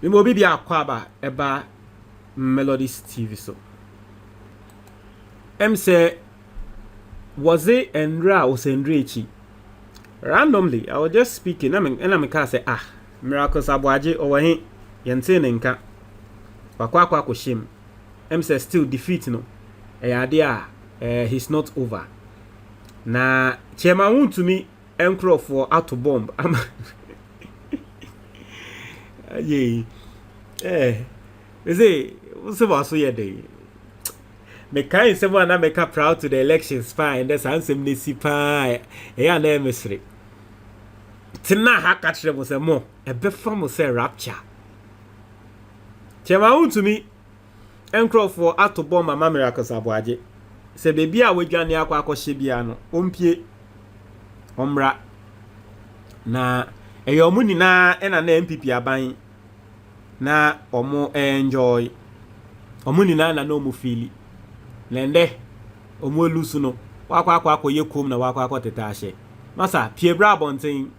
Me mo bi akwaba eba Melodies TV so. Say was it Enra or Sendrichi? Randomly, I was just speaking. And I'm say Miracles Aboagye over here. Yente nka. Wakwa koshim. Say still defeat no. Idea he's not over. Na Chiarman Wontumi encro for auto bomb. Yeah. Is it what's about so yeah day? Me kind someone na make up proud to the elections fine. That's handsome nisi pie. Na emesre. Tina ha catch them was a more. A befa mo say rapture. Chiarman Wontumi encro for auto bomb Mama Miracles Aboagye. Se baby a we dwane akwa bia no ompie omra na eyo ni na ena na NPP aban na omo enjoy omuni na na omo feel lende omo lusu no wakwa ye kom na wakwa teta ahye masa pie bra bonten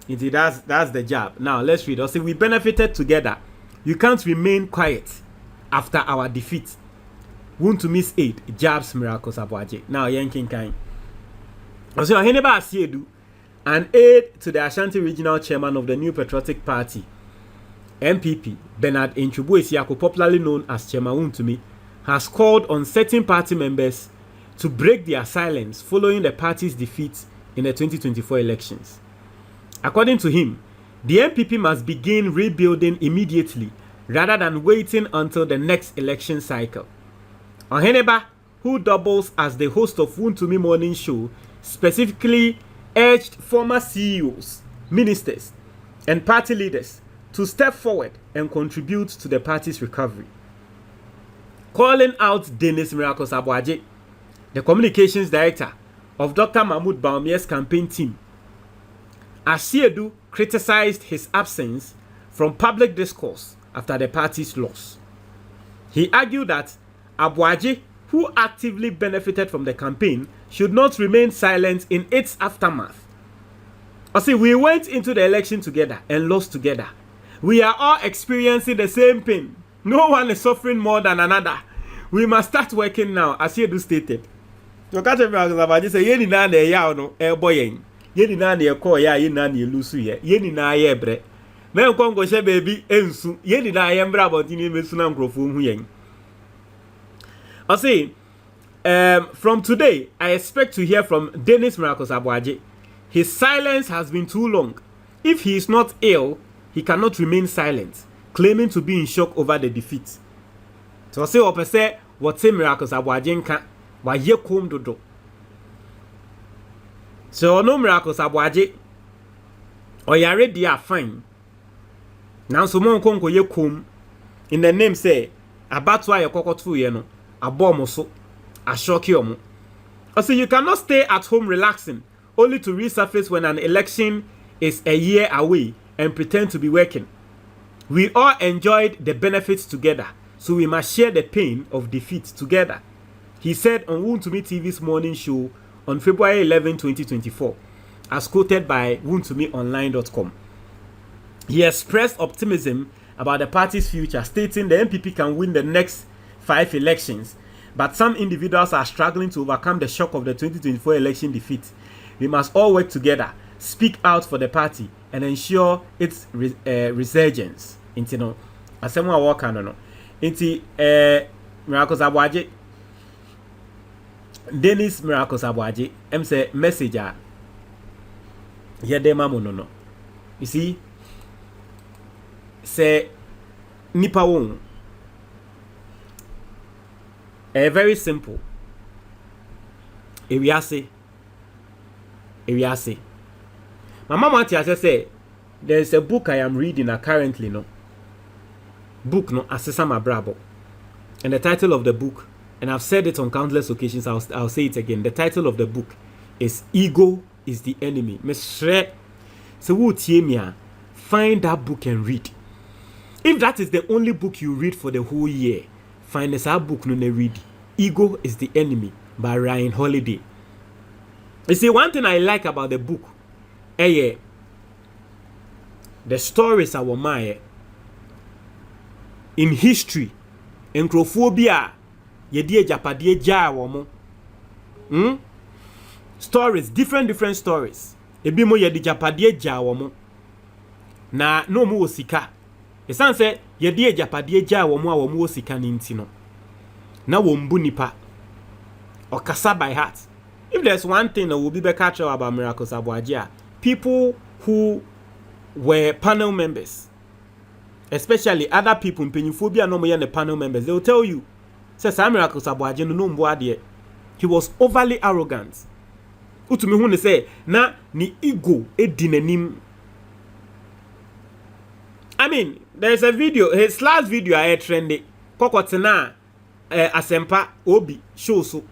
it that's the job. Now let's read. Also, we benefited together. You can't remain quiet after our defeat. Wontumi's aid, FIRES Miracles Aboagye. Now, yanking kind. So, Heneba Asiedu, an aide to the Ashanti Regional Chairman of the New Patriotic Party, NPP, Bernard Enchubu-Esiako, popularly known as Chiarman Wontumi, has called on certain party members to break their silence following the party's defeat in the 2024 elections. According to him, the NPP must begin rebuilding immediately rather than waiting until the next election cycle. Oheneba, who doubles as the host of Wontumi Morning Show, specifically urged former CEOs, ministers, and party leaders to step forward and contribute to the party's recovery. Calling out FIRES Miracles Aboagye, the communications director of Dr. Mahmoud Bawumia's campaign team, Asiedu criticized his absence from public discourse after the party's loss. He argued that Aboagye, who actively benefited from the campaign, should not remain silent in its aftermath. See, we went into the election together and lost together. We are all experiencing the same pain. No one is suffering more than another. We must start working now, as Yedu stated. You can't tell me about this. Yeni na ne ya no boyen. Yeni na ne call ya yeni na ne lusu ye. Yeni na ye bre. Me nko she baby ensu. Yeni na ye mbra botini mesu na nkrofo hu yen. I say, from today, I expect to hear from FIRES Miracles Aboagye. His silence has been too long. If he is not ill, he cannot remain silent, claiming to be in shock over the defeat. So I say, opese what Miracles Aboagye nka wa ye kom dodo. So no Miracles Aboagye, oyare dia fine. Now so mon konko ye kom in the name say abatwa ye kokotu ye no. Abomoso, Ashokiomo. Also, you cannot stay at home relaxing only to resurface when an election is a year away and pretend to be working. We all enjoyed the benefits together, so we must share the pain of defeat together, he said on Wontumi TV's morning show on February 11, 2024, as quoted by WontumiOnline.com. He expressed optimism about the party's future, stating the NPP can win the next 5 elections, but some individuals are struggling to overcome the shock of the 2024 election defeat. We must all work together, speak out for the party, and ensure its resurgence. Into no, as someone walk on no, into Miracles Aboagye, FIRES Miracles Aboagye, say messenger. Yeah, de mamu no. You see, say nipa won. Very simple. Ewiase. My mama say there's a book I am reading currently, no. Book no Asesama Brabo. And the title of the book, and I've said it on countless occasions, I'll say it again. The title of the book is Ego is the Enemy. Mesre. So find that book and read. If that is the only book you read for the whole year, find this book no read. Ego is the Enemy by Ryan Holiday. You see, one thing I like about the book, the stories are my in history encrophobia yedi ejapade gya wo mo stories different stories ebi mo yedi ejapade gya wo mo na no mo osika esan se yedi ejapade gya wo mo a wo mo osika ni ntino na wo mbu nipa okasa by heart. If there's one thing that will be catch about Miracles Aboagye, people who were panel members, especially other people in Pennyphobia no more the panel members, they will tell you, says Miracles Aboagye no mboade. He was overly arrogant. Utumi hu ne say na ni ego edinanim. I mean, there's a video, his last video I trended. Kokotena asempa obi show so.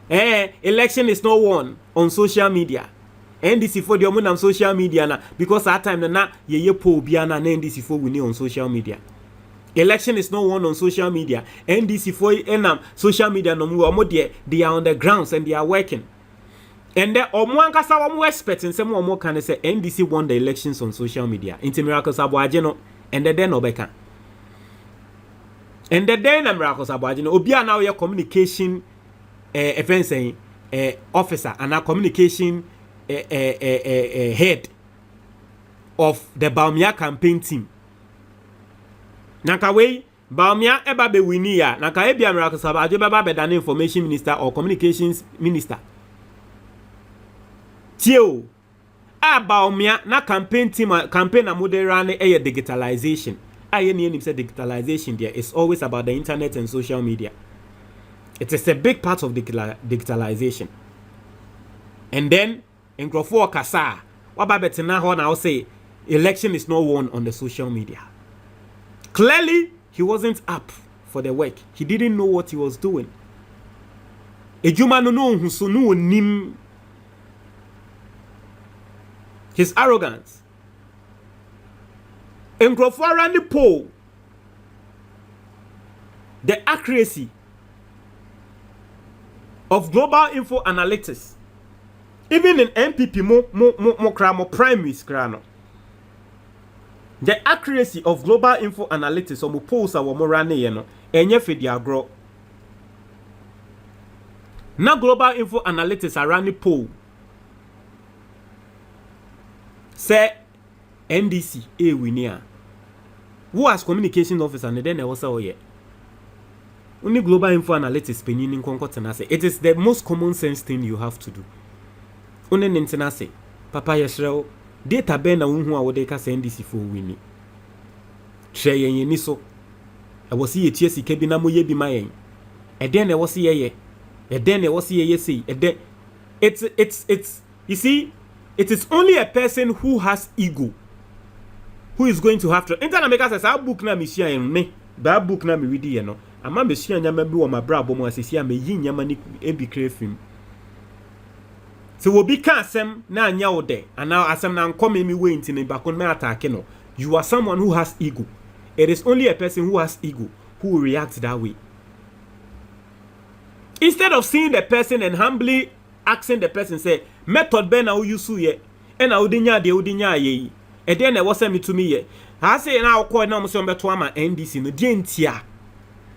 Election is not won on social media. NDC for the on social media na because that time na ye po bia na NDC for winning on social media. Election is not won on social media. NDC for enam social media no mo they are on the grounds and they are working. And then omo ankasa omo expecting say omo can say NDC won the elections on social media. Into Miracles Aboagye no and then obeka. And then Miracles Aboagye no obi now your communication events officer and a communication head of the Baumia campaign team. Nanka Baumia eba be wini ya nanka ebia Miracles Aboagye beba be dan information minister or communications minister. Tio Baumia na campaign team campaign na moderane digitalization. Aye ni say digitalization there is always about the internet and social media. It is a big part of digitalization. And then, in Grofo Kasa, what Babetena Ho now say, election is not won on the social media. Clearly, he wasn't up for the work. He didn't know what he was doing. His arrogance. In Grofo around the poll, the accuracy of global info analytics, even in NPP mo primaries krano. The accuracy of global info analytics or mo polls are mo rane ye no enye fedi agro. Na global info analytics around the poll say NDC winia. Who as communication officer and then was say only global info analytics penini nkonkotena. It is the most common sense thing you have to do. Only nintena say papa yesreo data ben na unhu a wode ka say NDC for wini. Tre yen ni so. E wo si etie sika bi na moye bi mayen. E den e wo si ye. E den e wo si ye say. E den it's you see, it is only a person who has ego who is going to have to. Internet make us say book na me share me. Ba book na me read ye no. Ama me share nyama bi wo ma brabo mo asisi am yi nyama ni ebi krefim. So we be can asem na anya wo de ana asem na nkom me we ntini bakon me attack no. You are someone who has ego. It is only a person who has ego who will react that way. Instead of seeing the person and humbly asking the person, say, method ben na use ye, and I udinya de udinya ye. And then I was sent me to me ye. I say now call now Monsieur Betwama NDC no dientia.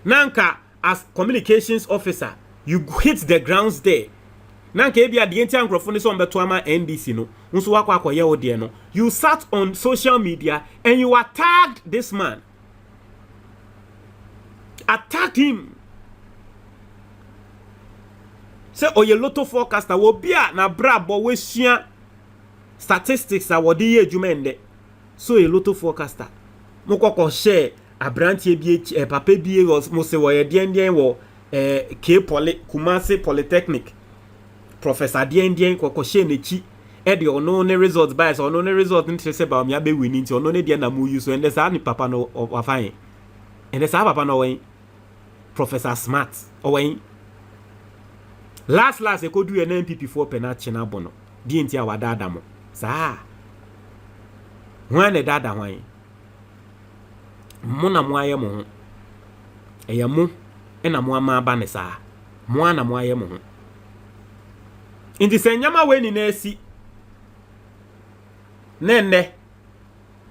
Nanka as communications officer, you hit the grounds there. Nanka ebi adientia microphone so Betwama NDC no. Unso wako akoye ode no. You sat on social media and you attacked this man. Attack him. Say oye lotto forecaster wo bia na brabo we sua statistics a wodi ye adwuma ende. So a lotto forecaster mokoko share abrantie bi papa bi mo se wo ye den wo K Poly Kumasi Polytechnic professor den kokko share nechi e de ono ne result bias ono ne result nti se ba o mia be wini nti ono ne de na mo use ende sa ni papa no afan ende sa papa no wen Professor Smart o wen last e ko do an NPP for penalty na bono di nti awada adamo sa wan e dada wan mo na mo aye mo ho eye mo e na mo ama ba ne sa mo na mo aye mo ho nti senyama we ni na asi nenne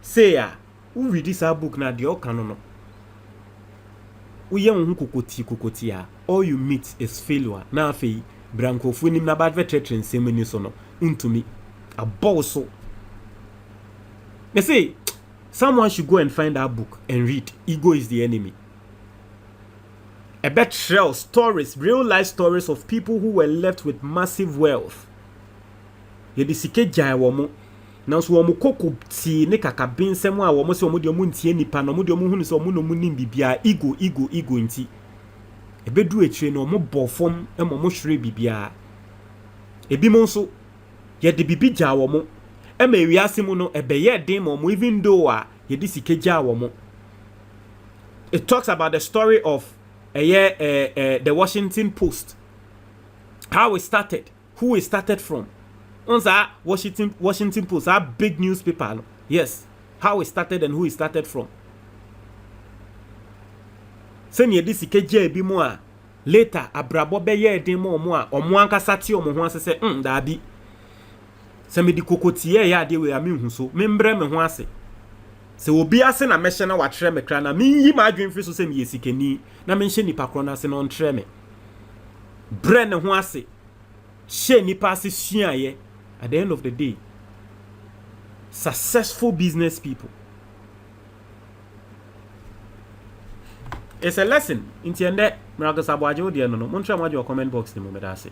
say ya who read this book na de okano no uye hu kokoti a all you meet is failure na afei brankofu nim na bad veteran nsem ni so no untumi aboso. They say someone should go and find that book and read Ego is the Enemy. A betrayal stories, real life stories of people who were left with massive wealth. Yedi sike jai womo na so womo koko ti ne kakabin semu a womo se womo de womo ntie nipa no womo de womo hunu se womo no mu nim bibia ego nti ebedu etire no womo bofom e mo hwere bibia ebi mo nso yedi bibi jai womo e ma wiase mu no ebeye den mo even though yedi sike jai womo. It talks about the story of the Washington Post, how it started, who it started from. On that Washington Post, that big newspaper, yes, how it started and who it started from. Send ye this ikeje bi mo a later abrabo be ye den mo a omo ankasa ti omo ho asese da bi se me di kokotie ya de we ame so membre me ho ase se obi ase na me hye na wa tre me kra na me yi ma adwen firi so se me yesikani na me hye nipa kro na ase na on tre me bre ne ho ase hye nipa ase suaye. At the end of the day, successful business people, it's a lesson in Miracles Aboagye odi no. Mon try ma your comment box ni mo me da ase.